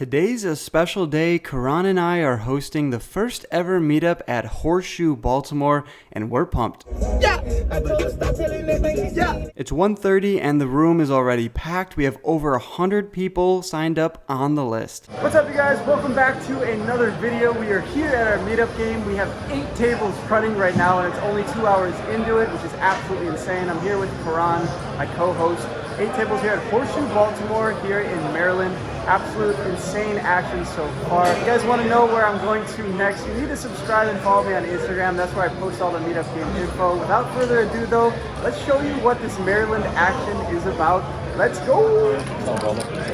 Today's a special day. Karan and I are hosting the first ever meetup at Horseshoe Baltimore, and we're pumped. Yeah. It's 1:30 and the room is already packed. We have over 100 people signed up on the list. What's up, you guys? Welcome back to another video. We are here at our meetup game. We have 8 tables running right now, and it's only 2 hours into it, which is absolutely insane. I'm here with Karan, my co-host. 8 tables here at Horseshoe Baltimore here in Maryland. Absolute insane action so far. If you guys want to know where I'm going to next, you need to subscribe and follow me on Instagram. That's where I post all the meetup game info. Without further ado though, let's show you what this Maryland action is about. Let's go!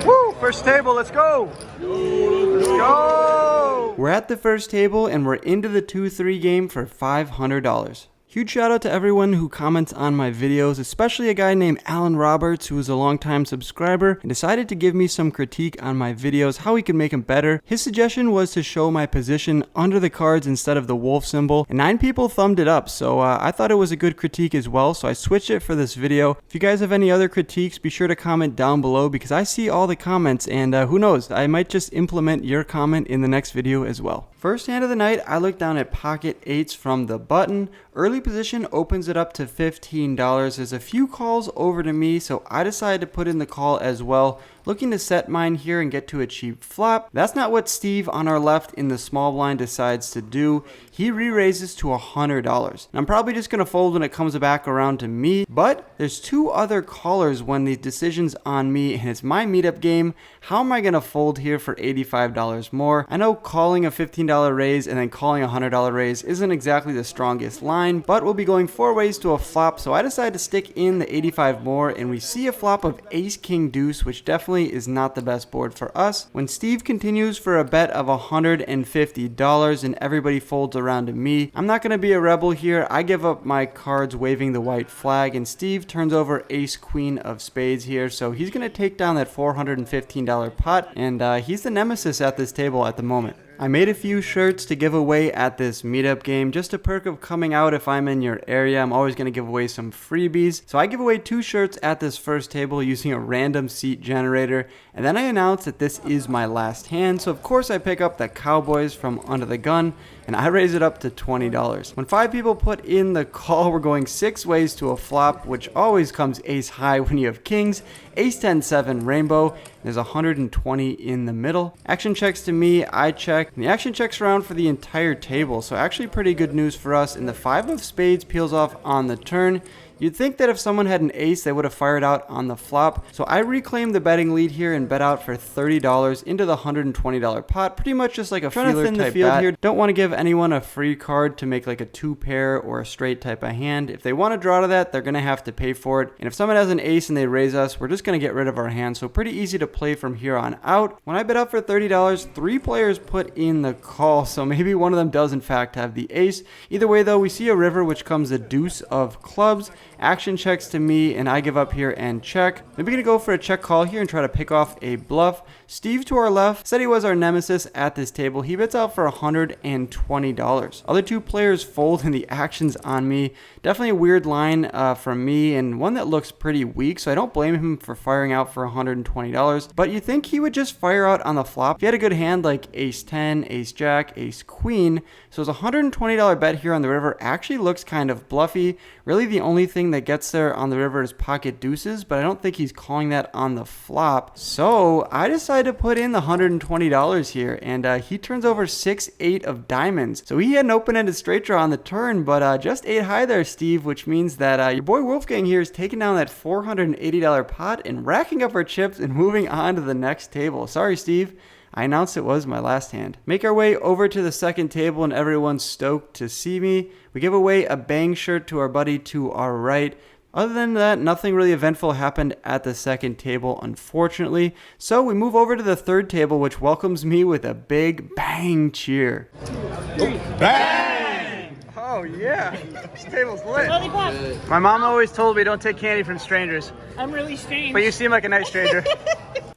Woo! First table, let's go! Let's go! We're at the first table and we're into the 2-3 game for $500. Huge shout out to everyone who comments on my videos, especially a guy named Alan Roberts who is a longtime subscriber and decided to give me some critique on my videos, how we can make them better. His suggestion was to show my position under the cards instead of the wolf symbol, and 9 people thumbed it up, so I thought it was a good critique as well, so I switched it for this video. If you guys have any other critiques, be sure to comment down below because I see all the comments, and who knows, I might just implement your comment in the next video as well. First hand of the night, I look down at pocket 8s from the button. Early position opens it up to $15. There's a few calls over to me, so I decided to put in the call as well. Looking to set mine here and get to a cheap flop. That's not what Steve on our left in the small blind decides to do. He re-raises to $100. And I'm probably just going to fold when it comes back around to me, but there's 2 other callers when the decision's on me and it's my meetup game. How am I going to fold here for $85 more? I know calling a $15 raise and then calling a $100 raise isn't exactly the strongest line, but we'll be going 4 ways to a flop, so I decided to stick in the 85 more, and we see a flop of ace king deuce, which definitely is not the best board for us. When Steve continues for a bet of $150 and everybody folds around to me, I'm not going to be a rebel here. I give up my cards waving the white flag, and Steve turns over ace queen of spades here, so he's going to take down that $415 pot, and he's the nemesis at this table at the moment. I made a few shirts to give away at this meetup game, just a perk of coming out if I'm in your area. I'm always going to give away some freebies. So I give away 2 shirts at this first table using a random seat generator, and then I announce that this is my last hand. So of course I pick up the Cowboys from under the gun, and I raise it up to $20. When 5 people put in the call, we're going 6 ways to a flop, which always comes ace high when you have kings, ace 10 7 rainbow. There's 120 in the middle. Action checks to me, I check, and the action checks around for the entire table, so actually pretty good news for us, and the 5 of spades peels off on the turn. You'd think that if someone had an ace, they would have fired out on the flop. So I reclaim the betting lead here and bet out for $30 into the $120 pot. Pretty much just like a feeler type bet here. Don't want to give anyone a free card to make like a 2 pair or a straight type of hand. If they want to draw to that, they're going to have to pay for it. And if someone has an ace and they raise us, we're just going to get rid of our hand. So pretty easy to play from here on out. When I bet out for $30, 3 players put in the call. So maybe one of them does in fact have the ace. Either way though, we see a river which comes the deuce of clubs. Action checks to me, and I give up here and check. Maybe gonna go for a check call here and try to pick off a bluff. Steve to our left said he was our nemesis at this table. He bets out for $120. Other 2 players fold, and the action's on me. Definitely a weird line from me, and one that looks pretty weak, so I don't blame him for firing out for $120. But you think he would just fire out on the flop? If he had a good hand like ace 10, ace jack, ace queen, so his $120 bet here on the river actually looks kind of bluffy. Really the only thing that gets there on the river is pocket deuces, but I don't think he's calling that on the flop. So I decided to put in the $120 here, and he turns over 6-8 of diamonds. So he had an open-ended straight draw on the turn, but just 8 high there, Steve, which means that your boy Wolfgang here is taking down that $480 pot and racking up our chips and moving on to the next table. Sorry, Steve. I announced it was my last hand. Make our way over to the second table, and everyone's stoked to see me. We give away a bang shirt to our buddy to our right. Other than that, nothing really eventful happened at the second table, unfortunately. So we move over to the third table, which welcomes me with a big bang cheer. Bang! Oh yeah, this table's lit. My mom always told me don't take candy from strangers. I'm really strange. But you seem like a nice stranger.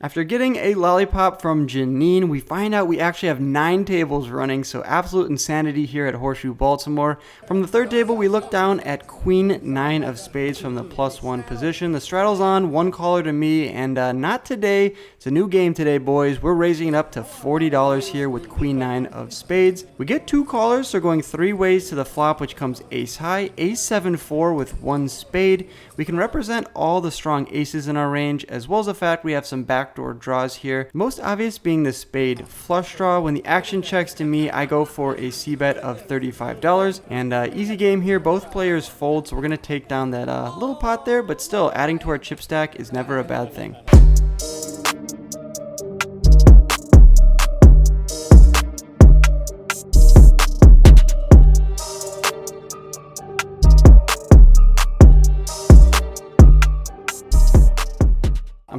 After getting a lollipop from Janine, we find out we actually have 9 tables running, so absolute insanity here at Horseshoe Baltimore. From the third table, we look down at Queen 9 of spades from the +1 position. The straddle's on, 1 caller to me, and not today. It's a new game today, boys. We're raising it up to $40 here with Queen 9 of spades. We get 2 callers, so going 3 ways to the flop, which comes ace high, ace 7-4 with 1 spade. We can represent all the strong aces in our range, as well as the fact we have some backdoor draws here. Most obvious being the spade flush draw. When the action checks to me, I go for a c-bet of $35. And easy game here. Both players fold, so we're going to take down that little pot there, but still, adding to our chip stack is never a bad thing.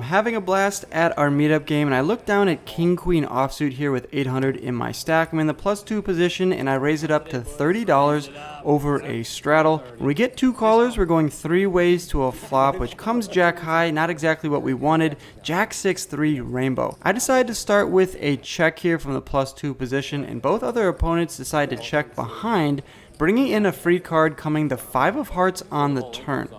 Having a blast at our meetup game, and I look down at king queen offsuit here with 800 in my stack. I'm in the +2 position, and I raise it up to $30 over a straddle. When we get 2 callers, we're going 3 ways to a flop, which comes jack high, not exactly what we wanted. Jack 6-3 rainbow. I decided to start with a check here from the +2 position, and both other opponents decide to check behind, bringing in a free card coming the 5 of hearts on the turn.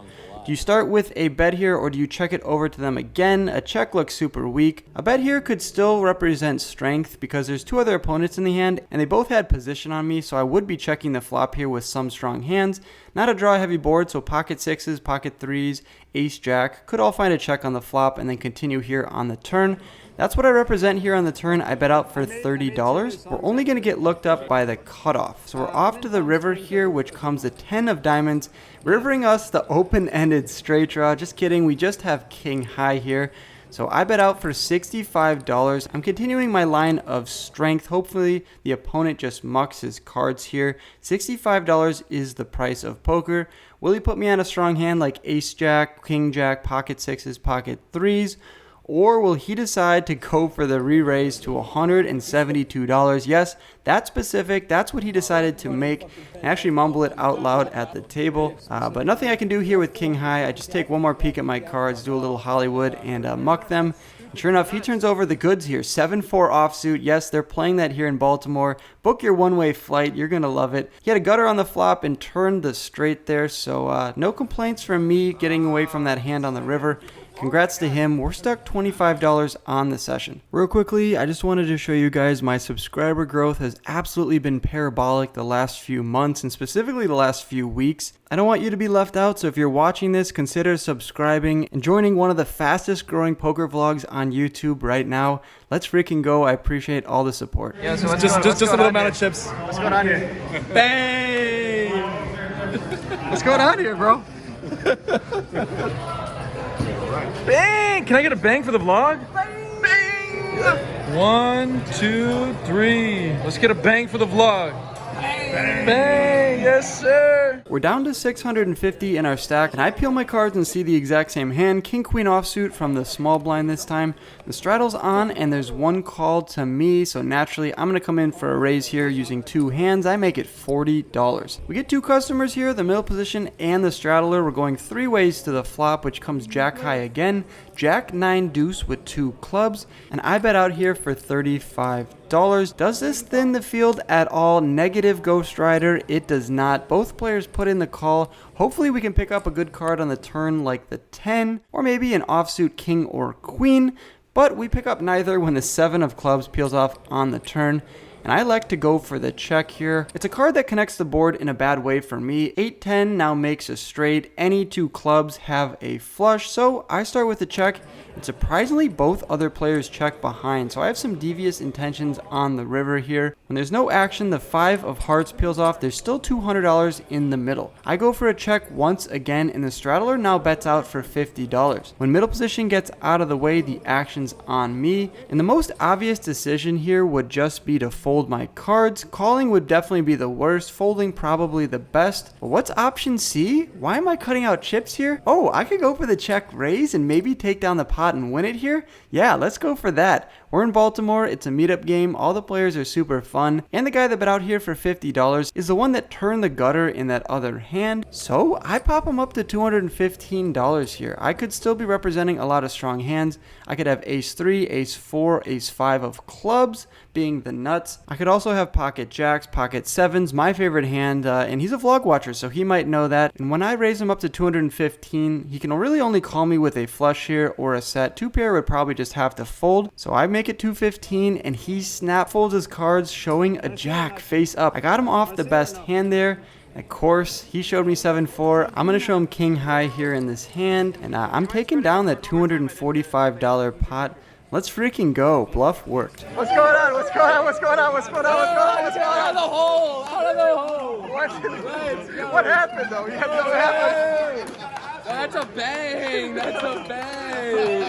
Do you start with a bet here, or do you check it over to them again? A check looks super weak. A bet here could still represent strength because there's 2 other opponents in the hand and they both had position on me, so I would be checking the flop here with some strong hands. Not a draw heavy board, so pocket 6s, pocket 3s, ace jack could all find a check on the flop and then continue here on the turn. That's what I represent here on the turn. I bet out for $30. We're only going to get looked up by the cutoff. So we're off to the river here, which comes the 10 of diamonds, rivering us the open-ended straight draw. Just kidding, we just have king high here. So I bet out for $65. I'm continuing my line of strength. Hopefully the opponent just mucks his cards here. $65 is the price of poker. Will he put me on a strong hand like ace jack, king jack, pocket 6s, pocket 3s? Or will he decide to go for the re-raise to $172? Yes, that's specific. That's what he decided to make. I actually mumble it out loud at the table. But nothing I can do here with king high. I just take one more peek at my cards, do a little Hollywood, and muck them. And sure enough, he turns over the goods here. 7-4 offsuit. Yes, they're playing that here in Baltimore. Book your one-way flight. You're going to love it. He had a gutter on the flop and turned the straight there. So no complaints from me getting away from that hand on the river. Congrats to him. We're stuck $25 on the session. Real quickly, I just wanted to show you guys my subscriber growth has absolutely been parabolic the last few months and specifically the last few weeks. I don't want you to be left out, so if you're watching this, consider subscribing and joining one of the fastest growing poker vlogs on YouTube right now. Let's freaking go. I appreciate all the support. Yeah, so just a little amount of chips. What's going on here? Bang! What's going on here, bro? Bang! Can I get a bang for the vlog? Bang! 1, 2, 3. Let's get a bang for the vlog. Bang! Yes, sir! We're down to 650 in our stack, and I peel my cards and see the exact same hand. King Queen offsuit from the small blind this time. The straddle's on, and there's 1 call to me, so naturally I'm going to come in for a raise here using 2 hands. I make it $40. We get 2 customers here, the middle position and the straddler. We're going 3 ways to the flop, which comes jack high again. Jack 9 deuce with 2 clubs, and I bet out here for $35. Does this thin the field at all? Negative Ghost Rider. It does not. Both players put in the call. Hopefully we can pick up a good card on the turn like the 10 or maybe an offsuit king or queen, but we pick up neither when the 7 of clubs peels off on the turn. And I like to go for the check here. It's a card that connects the board in a bad way for me. 8-10 now makes a straight. Any 2 clubs have a flush, so I start with the check. And surprisingly, both other players check behind, so I have some devious intentions on the river here. When there's no action, the 5 of hearts peels off. There's still $200 in the middle. I go for a check once again, and the straddler now bets out for $50. When middle position gets out of the way, the action's on me. And the most obvious decision here would just be to fold fold my cards. Calling would definitely be the worst, folding probably the best. But what's option C? Why am I cutting out chips here? Oh, I could go for the check raise and maybe take down the pot and win it here? Yeah, let's go for that. We're in Baltimore, it's a meetup game, all the players are super fun, and the guy that bet out here for $50 is the one that turned the gutter in that other hand. So I pop him up to $215 here. I could still be representing a lot of strong hands. I could have ace 3, ace 4, ace 5 of clubs being the nuts. I could also have pocket jacks, pocket sevens, my favorite hand, and he's a vlog watcher, so he might know that. And when I raise him up to 215, he can really only call me with a flush here or a set. Two pair would probably just have to fold. So I make it 215, and he snap folds his cards, showing a jack face up. I got him off the best hand there. Of course, he showed me 7-4. I'm going to show him king high here in this hand, and I'm taking down that $245 pot. Let's freaking go. Bluff worked. What's going on? What's going on? What's going on? What's going on? What's going on? What's going on? Out of the hole! Out of the hole! What happened though? You have no happened. That's a bang! That's a bang!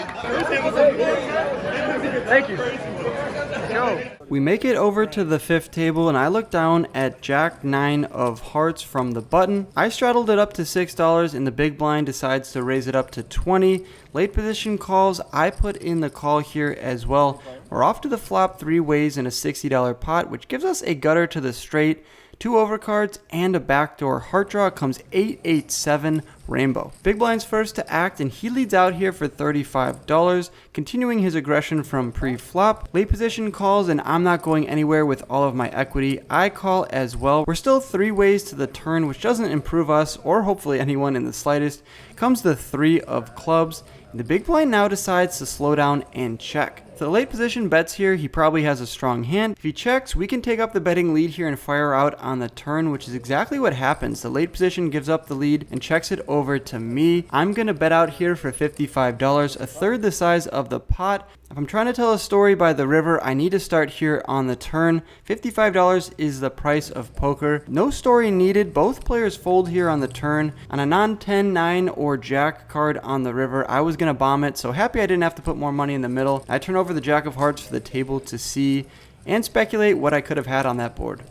Thank you. Go. We make it over to the fifth table, and I look down at Jack 9 of hearts from the button. I straddled it up to $6, and the big blind decides to raise it up to 20. Late position calls. I put in the call here as well. We're off to the flop 3 ways in a $60 pot, which gives us a gutter to the straight, 2 overcards, and a backdoor heart draw. It comes 8-8-7 rainbow. Big blind's first to act, and he leads out here for $35, continuing his aggression from pre-flop. Late position calls, and I'm not going anywhere with all of my equity. I call as well. We're still 3 ways to the turn, which doesn't improve us or hopefully anyone in the slightest. Comes the 3 of clubs. The big blind now decides to slow down and check. If the late position bets here, he probably has a strong hand. If he checks, we can take up the betting lead here and fire out on the turn, which is exactly what happens. The late position gives up the lead and checks it over to me. I'm going to bet out here for $55, a third the size of the pot. If I'm trying to tell a story by the river, I need to start here on the turn. $55 is the price of poker. No story needed. Both players fold here on the turn. On a non-10, 9, or jack card on the river, I was going to bomb it, so happy I didn't have to put more money in the middle. I turn over the jack of hearts for the table to see and speculate what I could have had on that board.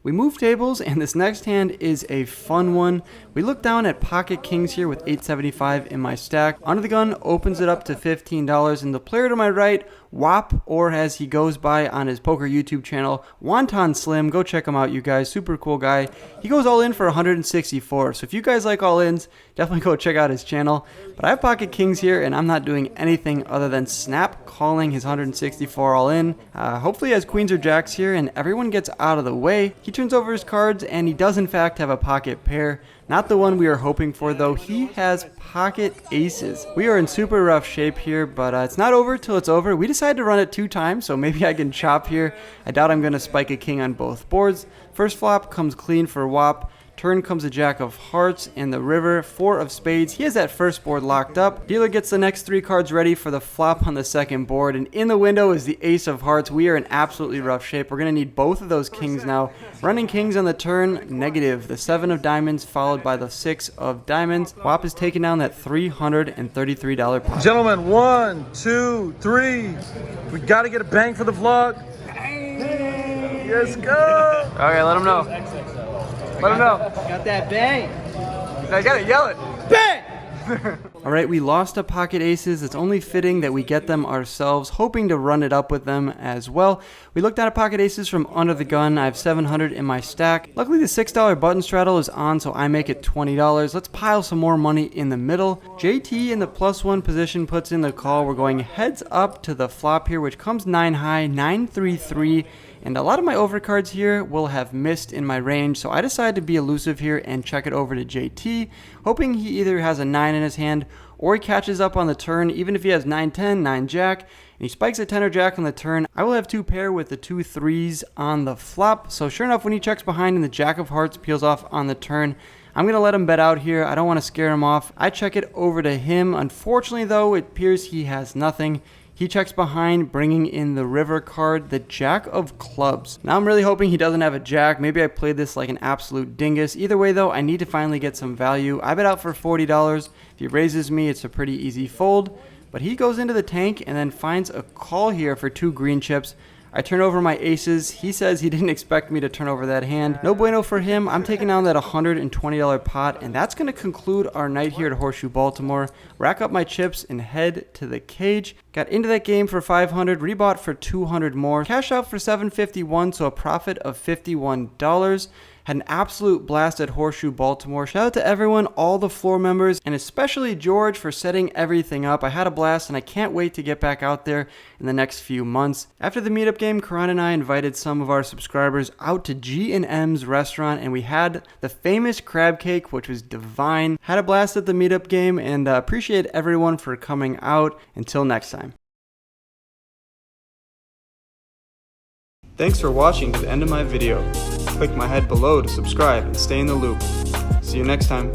We move tables, and this next hand is a fun one. We look down at pocket kings here with $8.75 in my stack. Under the gun opens it up to $15, and the player to my right, Wop, or as he goes by on his poker YouTube channel, Wonton Slim. Go check him out, you guys. Super cool guy. He goes all in for 164. So if you guys like all ins, definitely go check out his channel. But I have pocket kings here, and I'm not doing anything other than snap calling his 164 all in. Hopefully he has queens or jacks here, and everyone gets out of the way. He turns over his cards, and he does in fact have a pocket pair. Not the one we are hoping for, though. He has pocket aces. We are in super rough shape here, but it's not over till it's over. We decided to run it 2 times, so maybe I can chop here. I doubt I'm going to spike a king on both boards. First flop comes clean for Wop. Turn comes a jack of hearts and the river, 4 of spades. He has that first board locked up. Dealer gets the next 3 cards ready for the flop on the second board, and in the window is the ace of hearts. We are in absolutely rough shape. We're going to need both of those kings now. Running kings on the turn, negative. The 7 of diamonds followed by the 6 of diamonds. Wop is taking down that $333 pot. Gentlemen, 1, 2, 3. We got to get a bang for the vlog. Let's go. Okay, let him know. Let him know. Got that bang. I gotta yell it. Bang! Alright, we lost a pocket aces. It's only fitting that we get them ourselves, hoping to run it up with them as well. We looked at a pocket aces from under the gun. I have 700 in my stack. Luckily, the $6 button straddle is on, so I make it $20. Let's pile some more money in the middle. JT in the +1 position puts in the call. We're going heads up to the flop here, which comes 9 high, 9-3-3. And a lot of my overcards here will have missed in my range, so I decided to be elusive here and check it over to JT, hoping he either has a 9 in his hand or he catches up on the turn. Even if he has 9-10, 9-jack, and he spikes a 10 or jack on the turn, I will have 2 pair with the 2 3s on the flop. So sure enough, when he checks behind and the jack of hearts peels off on the turn, I'm going to let him bet out here. I don't want to scare him off. I check it over to him. Unfortunately, though, it appears he has nothing. He checks behind, bringing in the river card, the Jack of Clubs. Now I'm really hoping he doesn't have a jack. Maybe I played this like an absolute dingus. Either way though, I need to finally get some value. I bet out for $40. If he raises me, it's a pretty easy fold. But he goes into the tank and then finds a call here for 2 green chips. I turn over my aces. He says he didn't expect me to turn over that hand. No bueno for him. I'm taking down that $120 pot, and that's going to conclude our night here at Horseshoe Baltimore. Rack up my chips and head to the cage. Got into that game for $500, rebought for $200 more. Cash out for $751, so a profit of $51. Had an absolute blast at Horseshoe Baltimore. Shout out to everyone, all the floor members, and especially George for setting everything up. I had a blast, and I can't wait to get back out there in the next few months. After the meetup game, Karan and I invited some of our subscribers out to G&M's restaurant, and we had the famous crab cake, which was divine. Had a blast at the meetup game, and appreciate everyone for coming out. Until next time. Thanks for watching to the end of my video. Click my head below to subscribe and stay in the loop. See you next time.